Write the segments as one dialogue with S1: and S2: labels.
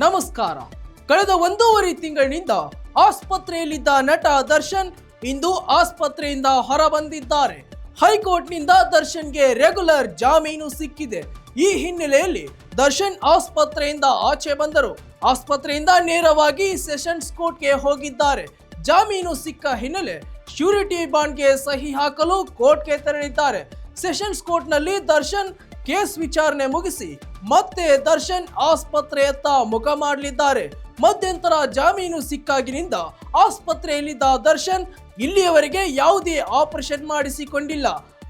S1: ನಮಸ್ಕಾರ. ಕಳೆದ ಒಂದೂವರೆ ತಿಂಗಳಿನಿಂದ ಆಸ್ಪತ್ರೆಯಲ್ಲಿದ್ದ ನಟ ದರ್ಶನ್ ಇಂದು ಆಸ್ಪತ್ರೆಯಿಂದ ಹೊರಬಂದಿದ್ದಾರೆ. ಹೈಕೋರ್ಟ್ನಿಂದ ದರ್ಶನ್ಗೆ ರೆಗ್ಯುಲರ್ ಜಾಮೀನು ಸಿಕ್ಕಿದೆ. ಈ ಹಿನ್ನೆಲೆಯಲ್ಲಿ ದರ್ಶನ್ ಆಸ್ಪತ್ರೆಯಿಂದ ಆಚೆ ಬಂದರು. ಆಸ್ಪತ್ರೆಯಿಂದ ನೇರವಾಗಿ ಸೆಷನ್ಸ್ ಕೋರ್ಟ್ಗೆ ಹೋಗಿದ್ದಾರೆ. ಜಾಮೀನು ಸಿಕ್ಕ ಹಿನ್ನೆಲೆ ಶ್ಯೂರಿಟಿ ಬಾಂಡ್ಗೆ ಸಹಿ ಹಾಕಲು ಕೋರ್ಟ್ಗೆ ತೆರಳಿದ್ದಾರೆ. ಸೆಷನ್ಸ್ ಕೋರ್ಟ್ನಲ್ಲಿ ದರ್ಶನ್ ಕೇಸ್ ವಿಚಾರಣೆ ಮುಗಿಸಿ ಮತ್ತೆ ದರ್ಶನ್ ಆಸ್ಪತ್ರೆಯತ್ತ ಮುಖ ಮಾಡಲಿದ್ದಾರೆ. ಮಧ್ಯಂತರ ಜಾಮೀನು ಸಿಕ್ಕಾಗಿನಿಂದ ಆಸ್ಪತ್ರೆಯಲ್ಲಿದ್ದ ದರ್ಶನ್ ಇಲ್ಲಿಯವರೆಗೆ ಯಾವುದೇ ಆಪರೇಷನ್ ಮಾಡಿಸಿಕೊಂಡಿಲ್ಲ.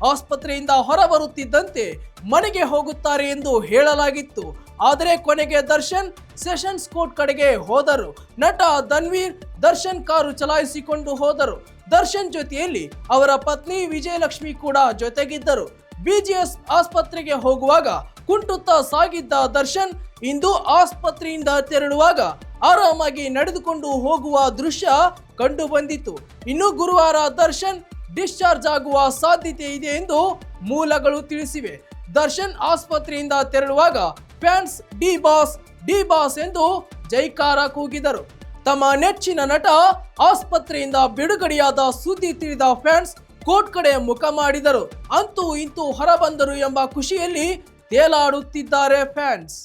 S1: ಆಸ್ಪತ್ರೆಯಿಂದ ಹೊರಬರುತ್ತಿದ್ದಂತೆ ಮನೆಗೆ ಹೋಗುತ್ತಾರೆ ಎಂದು ಹೇಳಲಾಗಿತ್ತು. ಆದರೆ ಕೊನೆಗೆ ದರ್ಶನ್ ಸೆಷನ್ಸ್ ಕೋರ್ಟ್ ಕಡೆಗೆ ಹೋದರು. ನಟ ಧನ್ವೀರ್ ದರ್ಶನ್ ಕಾರು ಚಲಾಯಿಸಿಕೊಂಡು ಹೋದರು. ದರ್ಶನ್ ಜೊತೆಯಲ್ಲಿ ಅವರ ಪತ್ನಿ ವಿಜಯಲಕ್ಷ್ಮಿ ಕೂಡ ಜೊತೆಗಿದ್ದರು. ಬಿಜಿಎಸ್ ಆಸ್ಪತ್ರೆಗೆ ಹೋಗುವಾಗ ಕುಂಟುತ್ತಾ ಸಾಗಿದ್ದ ದರ್ಶನ್ ಇಂದು ಆಸ್ಪತ್ರೆಯಿಂದ ತೆರಳುವಾಗ ಆರಾಮಾಗಿ ನಡೆದುಕೊಂಡು ಹೋಗುವ ದೃಶ್ಯ ಕಂಡು ಬಂದಿತ್ತು. ಇನ್ನು ಗುರುವಾರ ದರ್ಶನ್ ಡಿಸ್ಚಾರ್ಜ್ ಆಗುವ ಸಾಧ್ಯತೆ ಇದೆ ಎಂದು ಮೂಲಗಳು ತಿಳಿಸಿವೆ. ದರ್ಶನ್ ಆಸ್ಪತ್ರೆಯಿಂದ ತೆರಳುವಾಗ ಫ್ಯಾನ್ಸ್ ಡಿ ಬಾಸ್ ಎಂದು ಜೈಕಾರ ಕೂಗಿದರು. ತಮ್ಮ ನೆಚ್ಚಿನ ನಟ ಆಸ್ಪತ್ರೆಯಿಂದ ಬಿಡುಗಡೆಯಾದ ಸುದ್ದಿ ತಿಳಿದ ಫ್ಯಾನ್ಸ್ ಕೋರ್ಟ್ ಕಡೆ ಮುಖ ಮಾಡಿದರು. ಅಂತೂ ಇಂತೂ ಹೊರಬಂದರು ಎಂಬ ಖುಷಿಯಲ್ಲಿ ತೇಲಾಡುತ್ತಿದ್ದಾರೆ ಫ್ಯಾನ್ಸ್.